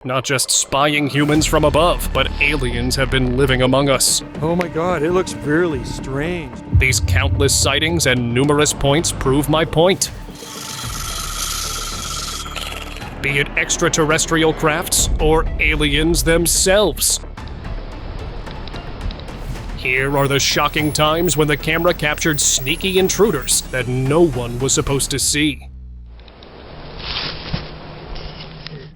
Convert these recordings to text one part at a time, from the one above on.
Not just spying humans from above, but aliens have been living among us. Oh my god, it looks really strange. These countless sightings and numerous points prove my point. Be it extraterrestrial crafts or aliens themselves. Here are the shocking times when the camera captured sneaky intruders that no one was supposed to see.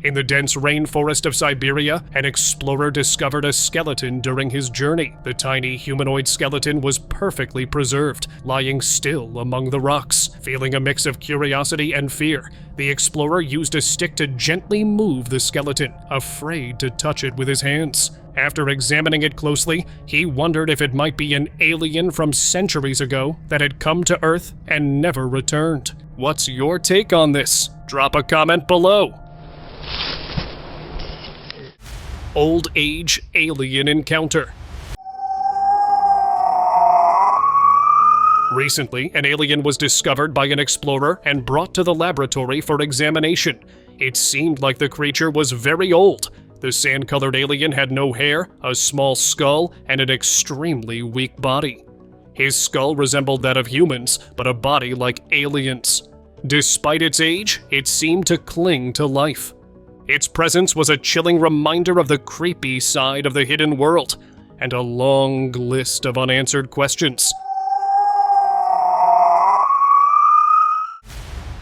In the dense rainforest of Siberia, an explorer discovered a skeleton during his journey. The tiny humanoid skeleton was perfectly preserved, lying still among the rocks. Feeling a mix of curiosity and fear, the explorer used a stick to gently move the skeleton, afraid to touch it with his hands. After examining it closely, he wondered if it might be an alien from centuries ago that had come to Earth and never returned. What's your take on this? Drop a comment below. Old Age Alien Encounter. Recently, an alien was discovered by an explorer and brought to the laboratory for examination. It seemed like the creature was very old. The sand-colored alien had no hair, a small skull, and an extremely weak body. His skull resembled that of humans, but a body like aliens. Despite its age, it seemed to cling to life. Its presence was a chilling reminder of the creepy side of the hidden world, and a long list of unanswered questions.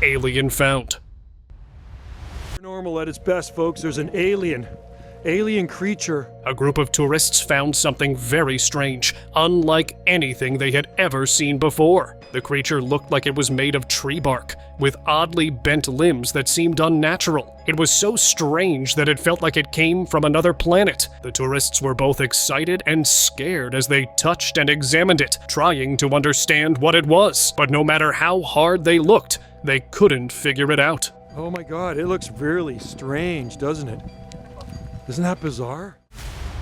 Alien found. Paranormal at its best, folks. There's an alien creature. A group of tourists found something very strange, unlike anything they had ever seen before. The creature looked like it was made of tree bark, with oddly bent limbs that seemed unnatural. It was so strange that it felt like it came from another planet. The tourists were both excited and scared as they touched and examined it, trying to understand what it was. But no matter how hard they looked, they couldn't figure it out. Oh my god, it looks really strange, doesn't it? Isn't that bizarre?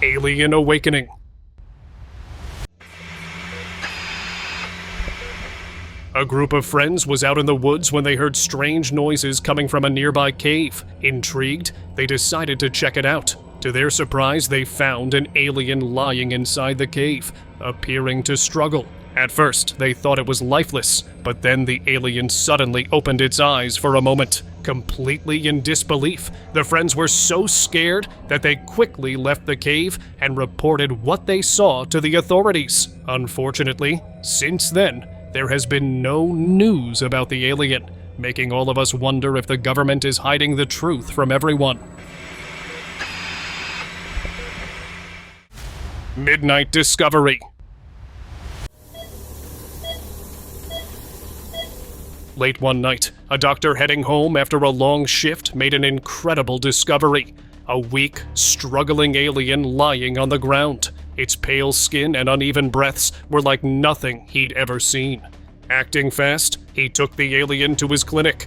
Alien awakening. A group of friends was out in the woods when they heard strange noises coming from a nearby cave. Intrigued, they decided to check it out. To their surprise, they found an alien lying inside the cave, appearing to struggle. At first, they thought it was lifeless, but then the alien suddenly opened its eyes for a moment. Completely in disbelief, the friends were so scared that they quickly left the cave and reported what they saw to the authorities. Unfortunately, since then, there has been no news about the alien, making all of us wonder if the government is hiding the truth from everyone. Midnight discovery. Late one night, a doctor heading home after a long shift made an incredible discovery. A weak, struggling alien lying on the ground. Its pale skin and uneven breaths were like nothing he'd ever seen. Acting fast, he took the alien to his clinic.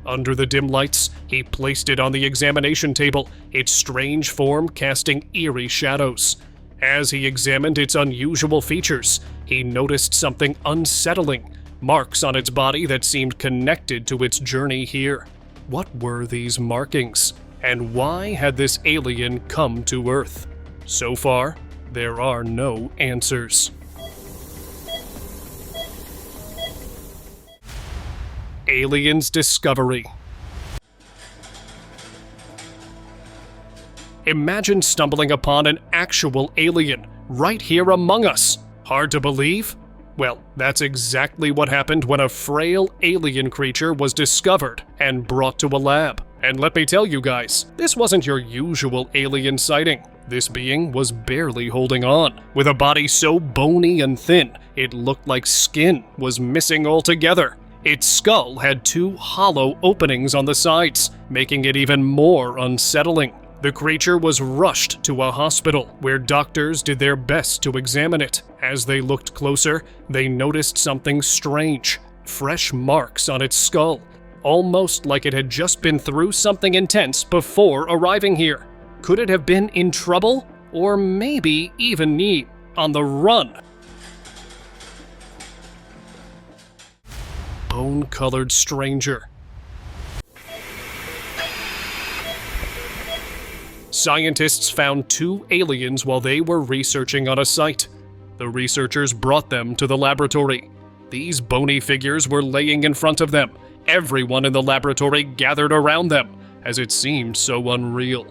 Under the dim lights, he placed it on the examination table, its strange form casting eerie shadows. As he examined its unusual features, he noticed something unsettling. Marks on its body that seemed connected to its journey here. What were these markings? And why had this alien come to Earth? So far, there are no answers. Aliens discovery. Imagine stumbling upon an actual alien right here among us. Hard to believe? Well, that's exactly what happened when a frail alien creature was discovered and brought to a lab. And let me tell you guys, this wasn't your usual alien sighting. This being was barely holding on. With a body so bony and thin, it looked like skin was missing altogether. Its skull had two hollow openings on the sides, making it even more unsettling. The creature was rushed to a hospital, where doctors did their best to examine it. As they looked closer, they noticed something strange. Fresh marks on its skull, almost like it had just been through something intense before arriving here. Could it have been in trouble? Or maybe even on the run? Bone-colored stranger. scientists found 2 aliens while they were researching on a site. The researchers brought them to the laboratory. These bony figures were laying in front of them. Everyone in the laboratory gathered around them, as it seemed so unreal.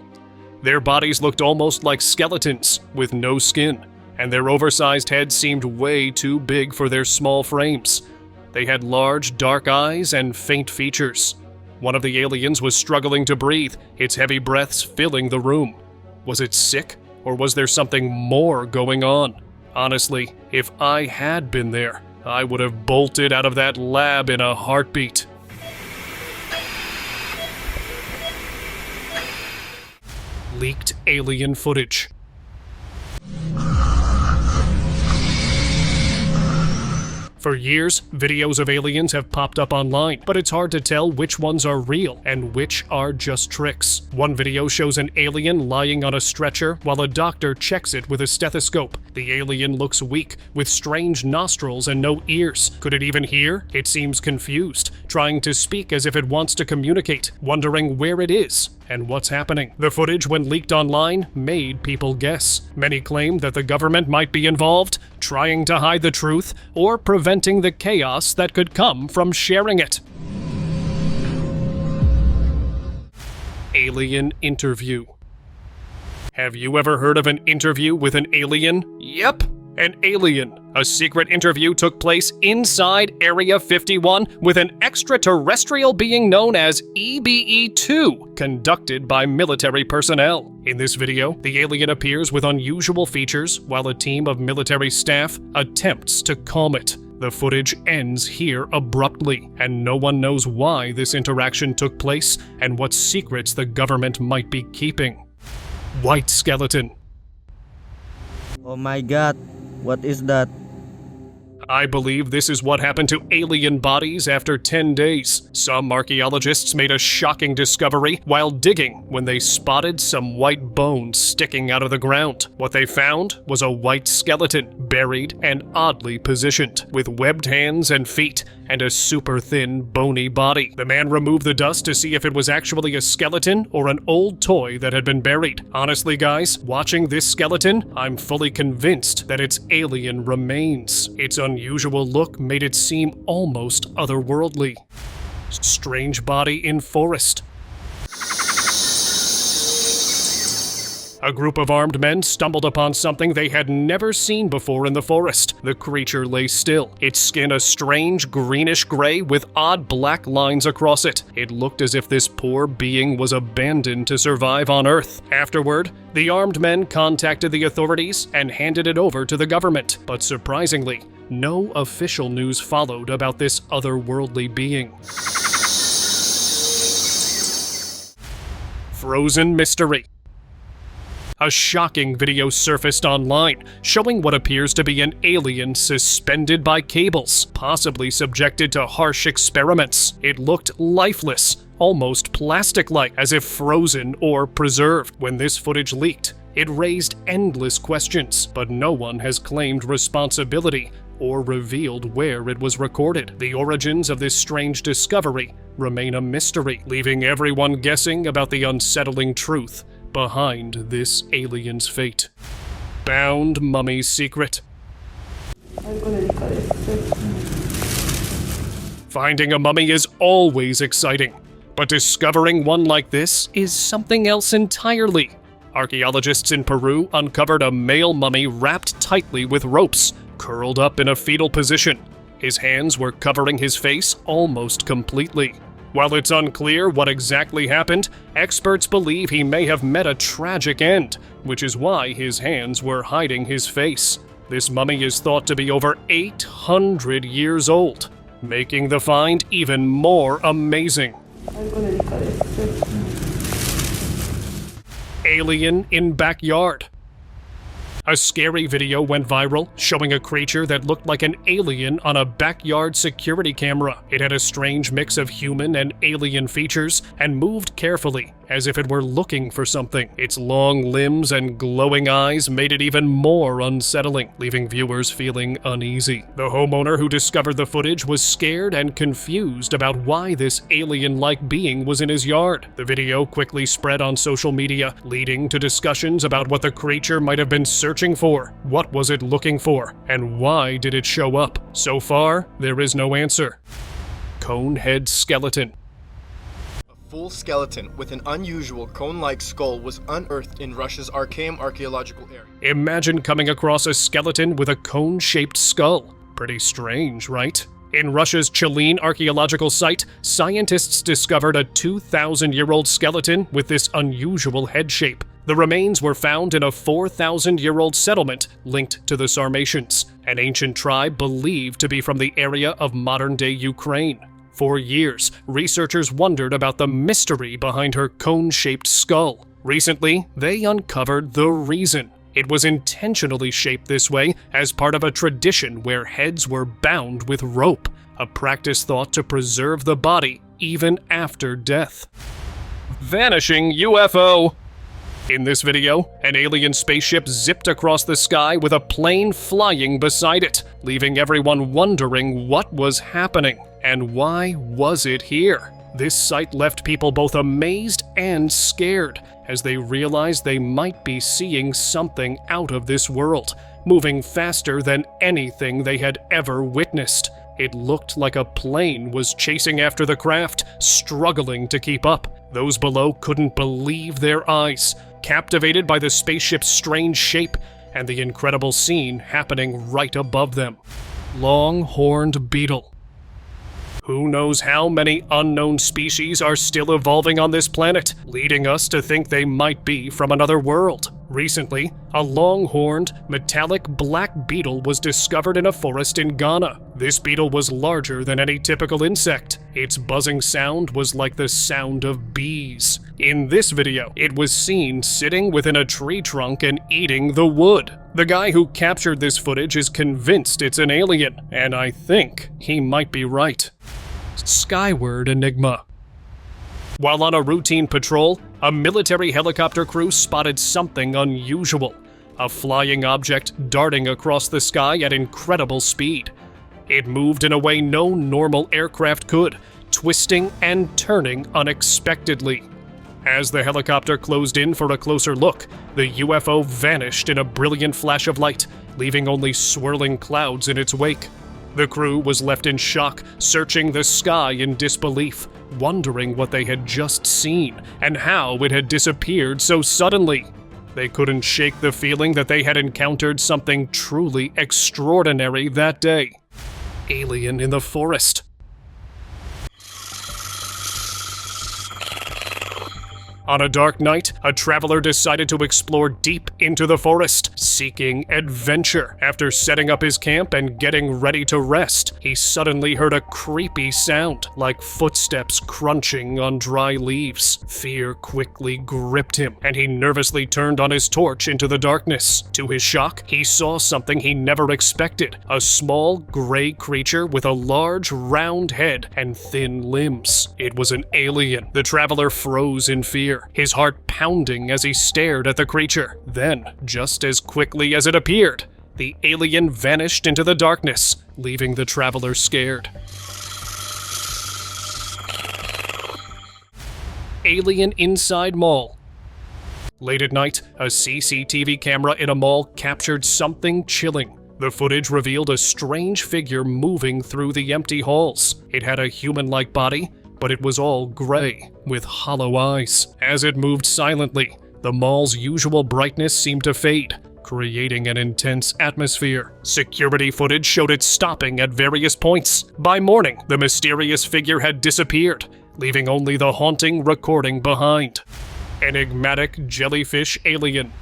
Their bodies looked almost like skeletons, with no skin, and their oversized heads seemed way too big for their small frames. They had large, dark eyes and faint features. One of the aliens was struggling to breathe, its heavy breaths filling the room. Was it sick, or was there something more going on? Honestly, if I had been there, I would have bolted out of that lab in a heartbeat. Leaked alien footage. For years, videos of aliens have popped up online, but it's hard to tell which ones are real and which are just tricks. One video shows an alien lying on a stretcher while a doctor checks it with a stethoscope. The alien looks weak, with strange nostrils and no ears. Could it even hear? It seems confused, trying to speak as if it wants to communicate, wondering where it is and what's happening. The footage, when leaked online, made people guess. Many claim that the government might be involved, trying to hide the truth, or preventing the chaos that could come from sharing it. Alien interview. Have you ever heard of an interview with an alien? Yep, an alien. A secret interview took place inside Area 51 with an extraterrestrial being known as EBE-2, conducted by military personnel. In this video, the alien appears with unusual features while a team of military staff attempts to calm it. The footage ends here abruptly, and no one knows why this interaction took place and what secrets the government might be keeping. White skeleton. Oh my god, what is that? I believe this is what happened to alien bodies after 10 days. Some archaeologists made a shocking discovery while digging when they spotted some white bones sticking out of the ground. What they found was a white skeleton, buried and oddly positioned, with webbed hands and feet and a super thin, bony body. The man removed the dust to see if it was actually a skeleton or an old toy that had been buried. Honestly, guys, watching this skeleton, I'm fully convinced that it's alien remains. Its unusual look made it seem almost otherworldly. Strange body in forest. A group of armed men stumbled upon something they had never seen before in the forest. The creature lay still, its skin a strange greenish gray with odd black lines across it. It looked as if this poor being was abandoned to survive on Earth. Afterward, the armed men contacted the authorities and handed it over to the government. But surprisingly, no official news followed about this otherworldly being. Frozen mystery. A shocking video surfaced online, showing what appears to be an alien suspended by cables, possibly subjected to harsh experiments. It looked lifeless, almost plastic-like, as if frozen or preserved. When this footage leaked, it raised endless questions, but no one has claimed responsibility or revealed where it was recorded. The origins of this strange discovery remain a mystery, leaving everyone guessing about the unsettling truth behind this alien's fate. Bound mummy secret. Finding a mummy is always exciting, but discovering one like this is something else entirely. Archaeologists in Peru uncovered a male mummy wrapped tightly with ropes, curled up in a fetal position. His hands were covering his face almost completely. While it's unclear what exactly happened, experts believe he may have met a tragic end, which is why his hands were hiding his face. This mummy is thought to be over 800 years old, making the find even more amazing. Alien in backyard. A scary video went viral, showing a creature that looked like an alien on a backyard security camera. It had a strange mix of human and alien features and moved carefully, as if it were looking for something. Its long limbs and glowing eyes made it even more unsettling, leaving viewers feeling uneasy. The homeowner who discovered the footage was scared and confused about why this alien-like being was in his yard. The video quickly spread on social media, leading to discussions about what the creature might have been searching for, what was it looking for, and why did it show up. So far, there is no answer. Conehead Skeleton. A full skeleton with an unusual cone-like skull was unearthed in Russia's Atakama archaeological area. Imagine coming across a skeleton with a cone-shaped skull. Pretty strange, right? In Russia's Chilean archaeological site, scientists discovered a 2,000-year-old skeleton with this unusual head shape. The remains were found in a 4,000-year-old settlement linked to the Sarmatians, an ancient tribe believed to be from the area of modern-day Ukraine. For years, researchers wondered about the mystery behind her cone-shaped skull. Recently, they uncovered the reason. It was intentionally shaped this way as part of a tradition where heads were bound with rope, a practice thought to preserve the body even after death. Vanishing UFO. In this video, an alien spaceship zipped across the sky with a plane flying beside it, leaving everyone wondering what was happening and why was it here. This sight left people both amazed and scared as they realized they might be seeing something out of this world, moving faster than anything they had ever witnessed. It looked like a plane was chasing after the craft, struggling to keep up. Those below couldn't believe their eyes, captivated by the spaceship's strange shape and the incredible scene happening right above them. Longhorned Beetle. Who knows how many unknown species are still evolving on this planet, leading us to think they might be from another world. Recently, a long-horned, metallic black beetle was discovered in a forest in Ghana. This beetle was larger than any typical insect. Its buzzing sound was like the sound of bees. In this video, it was seen sitting within a tree trunk and eating the wood. The guy who captured this footage is convinced it's an alien, and I think he might be right. Skyward Enigma. While on a routine patrol, a military helicopter crew spotted something unusual. A flying object darting across the sky at incredible speed. It moved in a way no normal aircraft could, twisting and turning unexpectedly. As the helicopter closed in for a closer look, the UFO vanished in a brilliant flash of light, leaving only swirling clouds in its wake. The crew was left in shock, searching the sky in disbelief, wondering what they had just seen and how it had disappeared so suddenly. They couldn't shake the feeling that they had encountered something truly extraordinary that day. Alien in the forest. On a dark night, a traveler decided to explore deep into the forest, seeking adventure. After setting up his camp and getting ready to rest, he suddenly heard a creepy sound, like footsteps crunching on dry leaves. Fear quickly gripped him, and he nervously turned on his torch into the darkness. To his shock, he saw something he never expected, a small, gray creature with a large, round head and thin limbs. It was an alien. The traveler froze in fear, his heart pounding as he stared at the creature. Then, just as quickly as it appeared, the alien vanished into the darkness, leaving the traveler scared. Alien inside mall. Late at night, a CCTV camera in a mall captured something chilling. The footage revealed a strange figure moving through the empty halls. It had a human-like body, but it was all gray, with hollow eyes. As it moved silently, the mall's usual brightness seemed to fade, creating an intense atmosphere. Security footage showed it stopping at various points. By morning, the mysterious figure had disappeared, leaving only the haunting recording behind. Enigmatic jellyfish alien.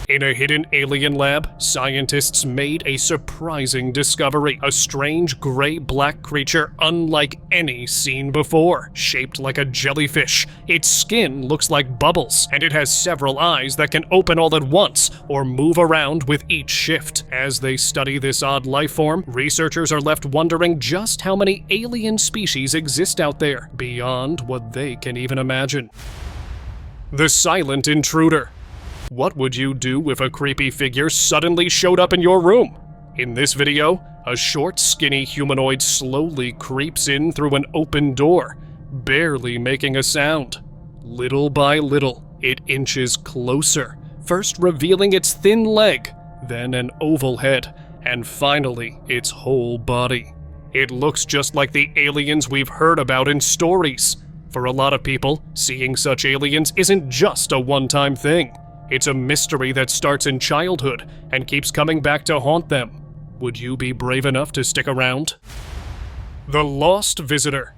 In a hidden alien lab, scientists made a surprising discovery. A strange gray-black creature unlike any seen before. Shaped like a jellyfish, its skin looks like bubbles, and it has several eyes that can open all at once or move around with each shift. As they study this odd life form, researchers are left wondering just how many alien species exist out there, beyond what they can even imagine. The silent intruder. What would you do if a creepy figure suddenly showed up in your room? In this video, a short, skinny humanoid slowly creeps in through an open door, barely making a sound. Little by little, it inches closer, first revealing its thin leg, then an oval head, and finally its whole body. It looks just like the aliens we've heard about in stories. For a lot of people, seeing such aliens isn't just a one-time thing. It's a mystery that starts in childhood and keeps coming back to haunt them. Would you be brave enough to stick around? The Lost Visitor.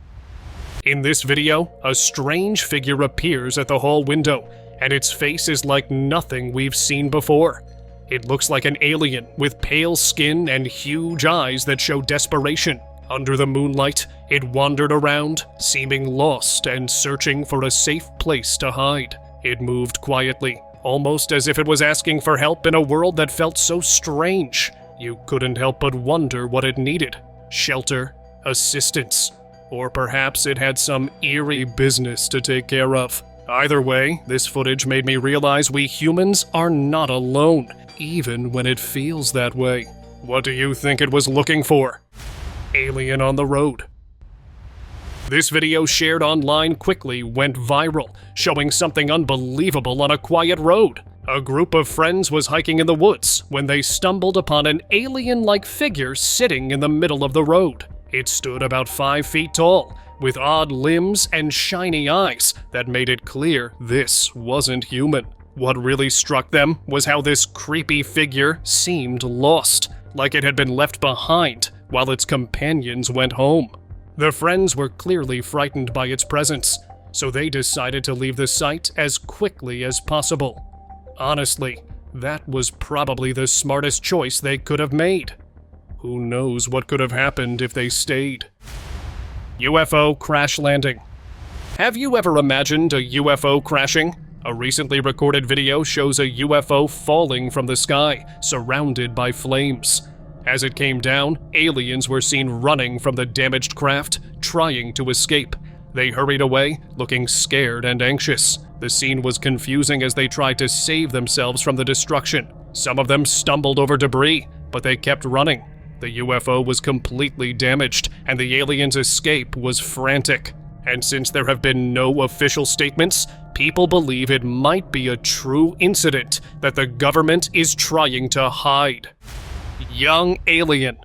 In this video, a strange figure appears at the hall window, and its face is like nothing we've seen before. It looks like an alien with pale skin and huge eyes that show desperation. Under the moonlight, it wandered around, seeming lost and searching for a safe place to hide. It moved quietly, almost as if it was asking for help in a world that felt so strange. You couldn't help but wonder what it needed. Shelter, assistance, or perhaps it had some eerie business to take care of. Either way, this footage made me realize we humans are not alone, even when it feels that way. What do you think it was looking for? Alien on the road. This video shared online quickly went viral, showing something unbelievable on a quiet road. A group of friends was hiking in the woods when they stumbled upon an alien-like figure sitting in the middle of the road. It stood about 5 feet tall, with odd limbs and shiny eyes that made it clear this wasn't human. What really struck them was how this creepy figure seemed lost, like it had been left behind while its companions went home. The friends were clearly frightened by its presence, so they decided to leave the site as quickly as possible. Honestly, that was probably the smartest choice they could have made. Who knows what could have happened if they stayed? UFO crash landing. Have you ever imagined a UFO crashing? A recently recorded video shows a UFO falling from the sky, surrounded by flames. As it came down, aliens were seen running from the damaged craft, trying to escape. They hurried away, looking scared and anxious. The scene was confusing as they tried to save themselves from the destruction. Some of them stumbled over debris, but they kept running. The UFO was completely damaged, and the aliens' escape was frantic. And since there have been no official statements, people believe it might be a true incident that the government is trying to hide. Young alien.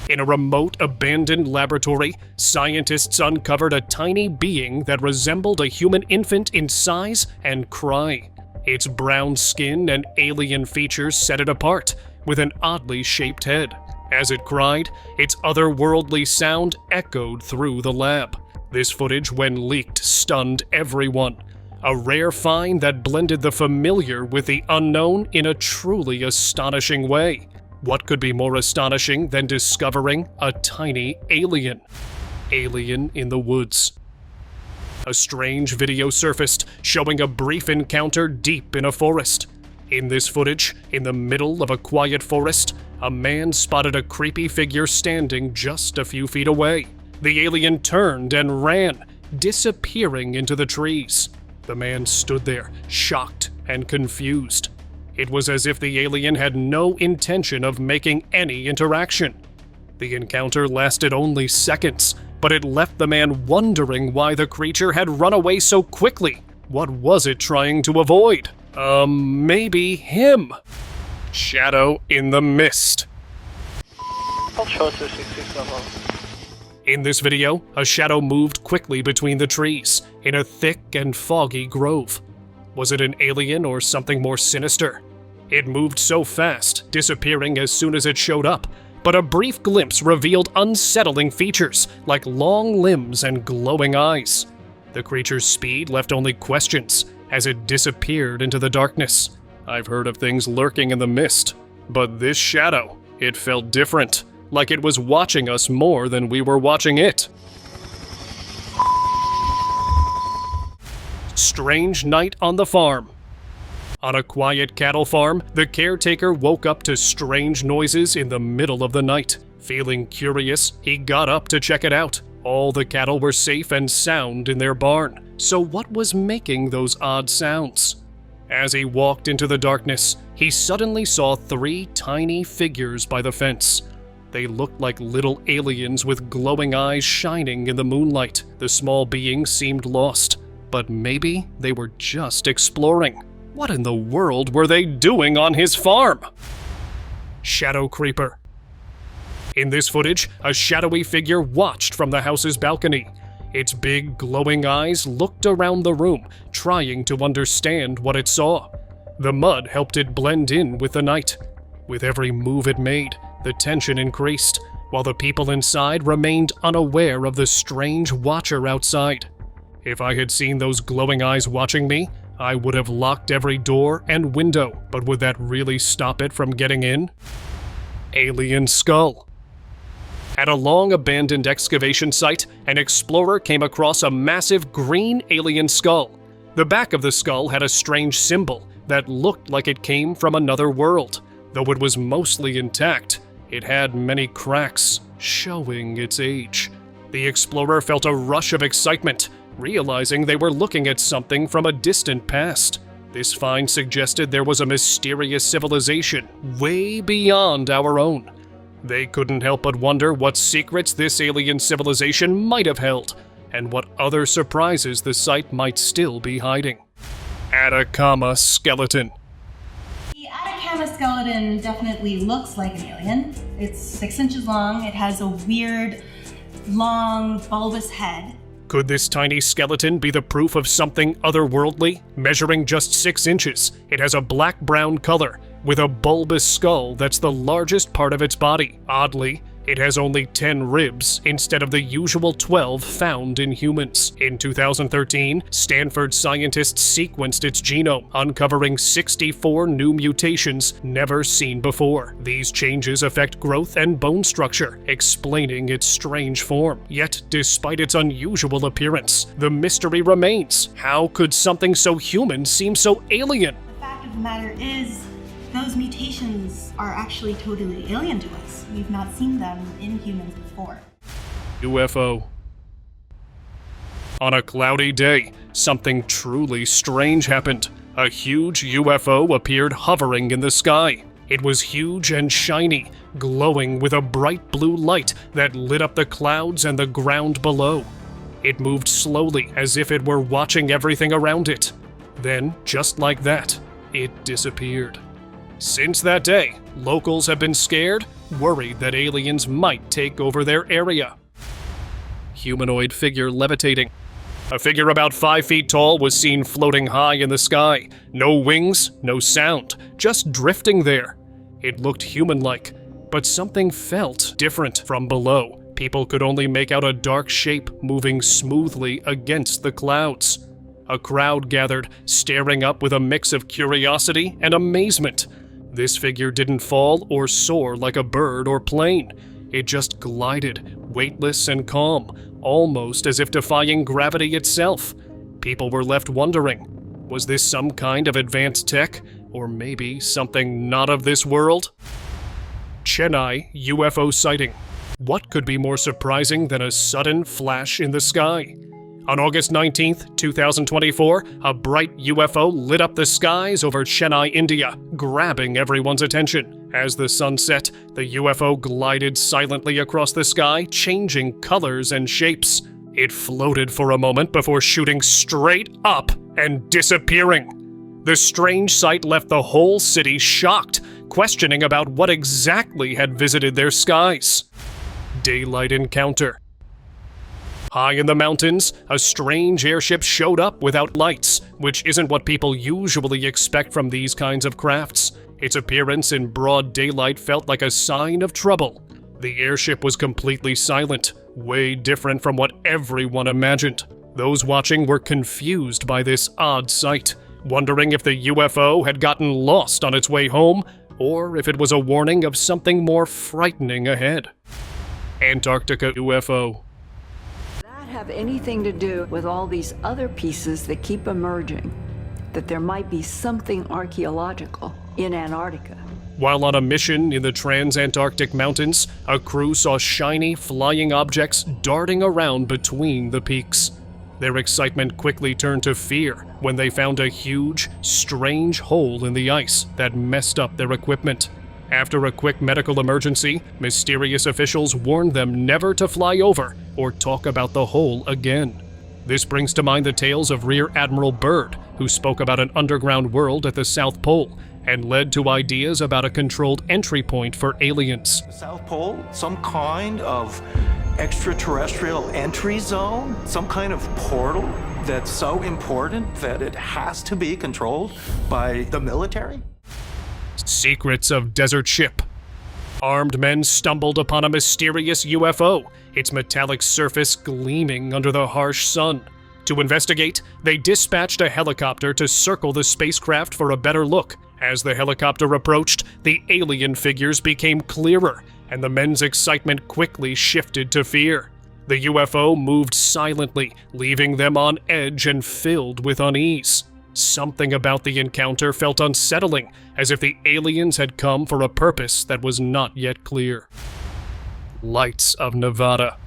In a remote, abandoned laboratory, scientists uncovered a tiny being that resembled a human infant in size and cry. Its brown skin and alien features set it apart, with an oddly shaped head. As it cried, its otherworldly sound echoed through the lab. This footage, when leaked, stunned everyone. A rare find that blended the familiar with the unknown in a truly astonishing way. What could be more astonishing than discovering a tiny alien? Alien in the woods. A strange video surfaced, showing a brief encounter deep in a forest. In this footage, in the middle of a quiet forest, a man spotted a creepy figure standing just a few feet away. The alien turned and ran, disappearing into the trees. The man stood there, shocked and confused. It was as if the alien had no intention of making any interaction. The encounter lasted only seconds, but it left the man wondering why the creature had run away so quickly. What was it trying to avoid? Maybe him. Shadow in the mist. In this video, a shadow moved quickly between the trees, in a thick and foggy grove. Was it an alien or something more sinister? It moved so fast, disappearing as soon as it showed up, but a brief glimpse revealed unsettling features, like long limbs and glowing eyes. The creature's speed left only questions, as it disappeared into the darkness. I've heard of things lurking in the mist, but this shadow, it felt different, like it was watching us more than we were watching it. Strange night on the farm. On a quiet cattle farm, the caretaker woke up to strange noises in the middle of the night. Feeling curious, he got up to check it out. All the cattle were safe and sound in their barn. So what was making those odd sounds? As he walked into the darkness, he suddenly saw 3 tiny figures by the fence. They looked like little aliens with glowing eyes shining in the moonlight. The small beings seemed lost, but maybe they were just exploring. What in the world were they doing on his farm? Shadow Creeper. In this footage, a shadowy figure watched from the house's balcony. Its big, glowing eyes looked around the room, trying to understand what it saw. The mud helped it blend in with the night. With every move it made, the tension increased, while the people inside remained unaware of the strange watcher outside. If I had seen those glowing eyes watching me, I would have locked every door and window, but would that really stop it from getting in? Alien Skull. At a long-abandoned excavation site, an explorer came across a massive green alien skull. The back of the skull had a strange symbol that looked like it came from another world. Though it was mostly intact, it had many cracks, showing its age. The explorer felt a rush of excitement, realizing they were looking at something from a distant past. This find suggested there was a mysterious civilization way beyond our own. They couldn't help but wonder what secrets this alien civilization might have held, and what other surprises the site might still be hiding. Atakama Skeleton. The Atakama Skeleton definitely looks like an alien. It's 6 inches long, it has a weird, long, bulbous head. Could this tiny skeleton be the proof of something otherworldly? Measuring just 6 inches, it has a black-brown color, with a bulbous skull that's the largest part of its body. Oddly, it has only 10 ribs instead of the usual 12 found in humans. In 2013, Stanford scientists sequenced its genome, uncovering 64 new mutations never seen before. These changes affect growth and bone structure, explaining its strange form. Yet, despite its unusual appearance, the mystery remains. How could something so human seem so alien? The fact of the matter is, those mutations are actually totally alien to us. We've not seen them in humans before. UFO. On a cloudy day, something truly strange happened. A huge UFO appeared hovering in the sky. It was huge and shiny, glowing with a bright blue light that lit up the clouds and the ground below. It moved slowly, as if it were watching everything around it. Then, just like that, it disappeared. Since that day, locals have been scared, worried that aliens might take over their area. Humanoid figure levitating. A figure about 5 feet tall was seen floating high in the sky. No wings, no sound, just drifting there. It looked human-like, but something felt different from below. People could only make out a dark shape moving smoothly against the clouds. A crowd gathered, staring up with a mix of curiosity and amazement. This figure didn't fall or soar like a bird or plane. It just glided, weightless and calm, almost as if defying gravity itself. People were left wondering, was this some kind of advanced tech, or maybe something not of this world? Chandigarh UFO Sighting. What could be more surprising than a sudden flash in the sky? On August 19th, 2024, a bright UFO lit up the skies over Chennai, India, grabbing everyone's attention. As the sun set, the UFO glided silently across the sky, changing colors and shapes. It floated for a moment before shooting straight up and disappearing. The strange sight left the whole city shocked, questioning about what exactly had visited their skies. Daylight encounter. High in the mountains, a strange airship showed up without lights, which isn't what people usually expect from these kinds of crafts. Its appearance in broad daylight felt like a sign of trouble. The airship was completely silent, way different from what everyone imagined. Those watching were confused by this odd sight, wondering if the UFO had gotten lost on its way home, or if it was a warning of something more frightening ahead. Antarctica UFO. That have anything to do with all these other pieces that keep emerging, that there might be something archaeological in Antarctica. While on a mission in the trans-Antarctic mountains, a crew saw shiny, flying objects darting around between the peaks. Their excitement quickly turned to fear when they found a huge, strange hole in the ice that messed up their equipment. After a quick medical emergency, mysterious officials warned them never to fly over or talk about the hole again. This brings to mind the tales of Rear Admiral Byrd, who spoke about an underground world at the South Pole, and led to ideas about a controlled entry point for aliens. The South Pole, some kind of extraterrestrial entry zone, some kind of portal that's so important that it has to be controlled by the military? Secrets of Desert Ship. Armed men stumbled upon a mysterious UFO, its metallic surface gleaming under the harsh sun. To investigate, they dispatched a helicopter to circle the spacecraft for a better look. As the helicopter approached, the alien figures became clearer, and the men's excitement quickly shifted to fear. The UFO moved silently, leaving them on edge and filled with unease. Something about the encounter felt unsettling, as if the aliens had come for a purpose that was not yet clear. Lights of Nevada.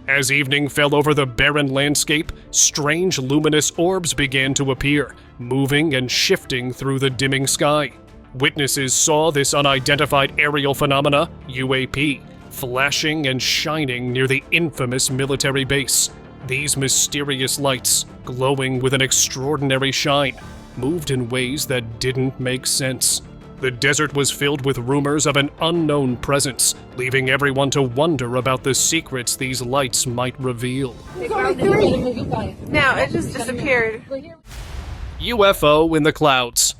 As evening fell over the barren landscape, strange luminous orbs began to appear, moving and shifting through the dimming sky. Witnesses saw this unidentified aerial phenomena, UAP, flashing and shining near the infamous military base. These mysterious lights, glowing with an extraordinary shine, moved in ways that didn't make sense. The desert was filled with rumors of an unknown presence, leaving everyone to wonder about the secrets these lights might reveal. No, it just disappeared. UFO in the clouds.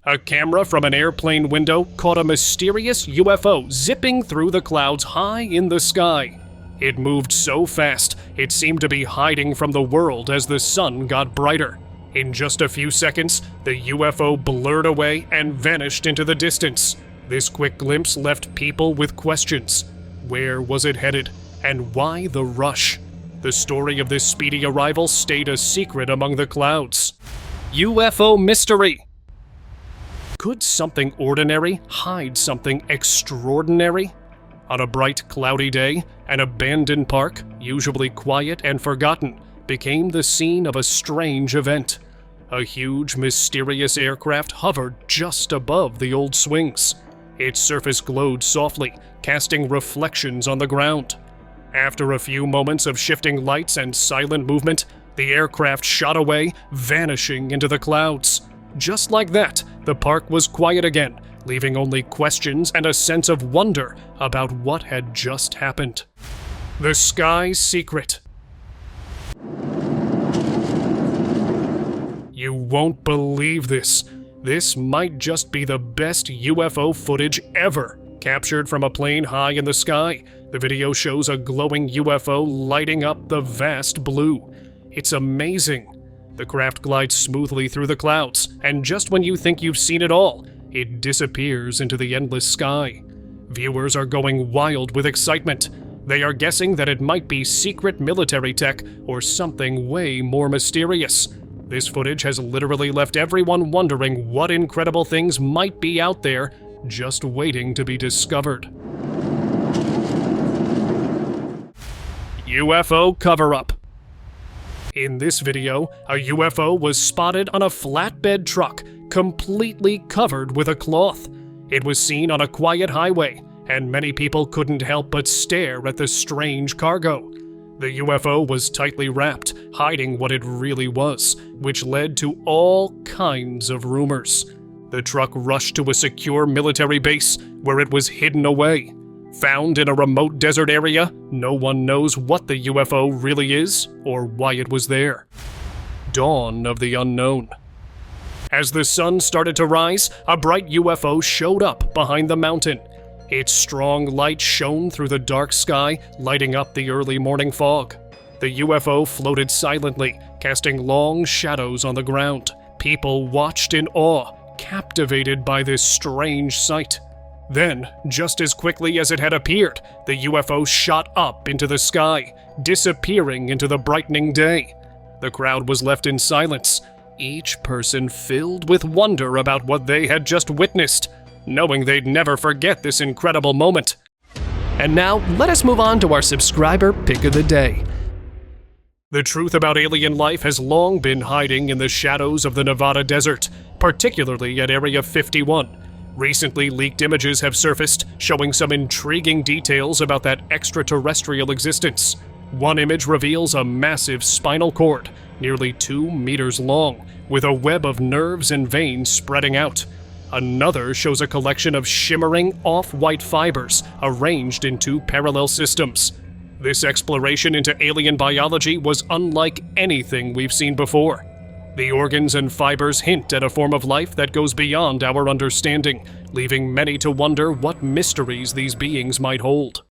A camera from an airplane window caught a mysterious UFO zipping through the clouds high in the sky. It moved so fast, it seemed to be hiding from the world as the sun got brighter. In just a few seconds, the UFO blurred away and vanished into the distance. This quick glimpse left people with questions. Where was it headed? And why the rush? The story of this speedy arrival stayed a secret among the clouds. UFO mystery. Could something ordinary hide something extraordinary? On a bright, cloudy day, an abandoned park, usually quiet and forgotten, became the scene of a strange event. A huge, mysterious aircraft hovered just above the old swings. Its surface glowed softly, casting reflections on the ground. After a few moments of shifting lights and silent movement, the aircraft shot away, vanishing into the clouds. Just like that, the park was quiet again, leaving only questions and a sense of wonder about what had just happened. The Sky Secret. You won't believe this. This might just be the best UFO footage ever, captured from a plane high in the sky. The video shows a glowing UFO lighting up the vast blue. It's amazing. The craft glides smoothly through the clouds, and just when you think you've seen it all, it disappears into the endless sky. Viewers are going wild with excitement. They are guessing that it might be secret military tech or something way more mysterious. This footage has literally left everyone wondering what incredible things might be out there just waiting to be discovered. UFO Coverup. In this video, a UFO was spotted on a flatbed truck, completely covered with a cloth. It was seen on a quiet highway, and many people couldn't help but stare at the strange cargo. The UFO was tightly wrapped, hiding what it really was, which led to all kinds of rumors. The truck rushed to a secure military base, where it was hidden away. Found in a remote desert area, no one knows what the UFO really is or why it was there. Dawn of the unknown. As the sun started to rise, a bright UFO showed up behind the mountain. Its strong light shone through the dark sky, lighting up the early morning fog. The UFO floated silently, casting long shadows on the ground. People watched in awe, captivated by this strange sight. Then, just as quickly as it had appeared, the UFO shot up into the sky, disappearing into the brightening day. The crowd was left in silence, each person filled with wonder about what they had just witnessed, knowing they'd never forget this incredible moment. And now, let us move on to our subscriber pick of the day. The truth about alien life has long been hiding in the shadows of the Nevada desert, particularly at Area 51. Recently leaked images have surfaced showing some intriguing details about that extraterrestrial existence. One image reveals a massive spinal cord, nearly 2 meters long, with a web of nerves and veins spreading out. Another shows a collection of shimmering off-white fibers arranged in 2 parallel systems. This exploration into alien biology was unlike anything we've seen before. The organs and fibers hint at a form of life that goes beyond our understanding, leaving many to wonder what mysteries these beings might hold.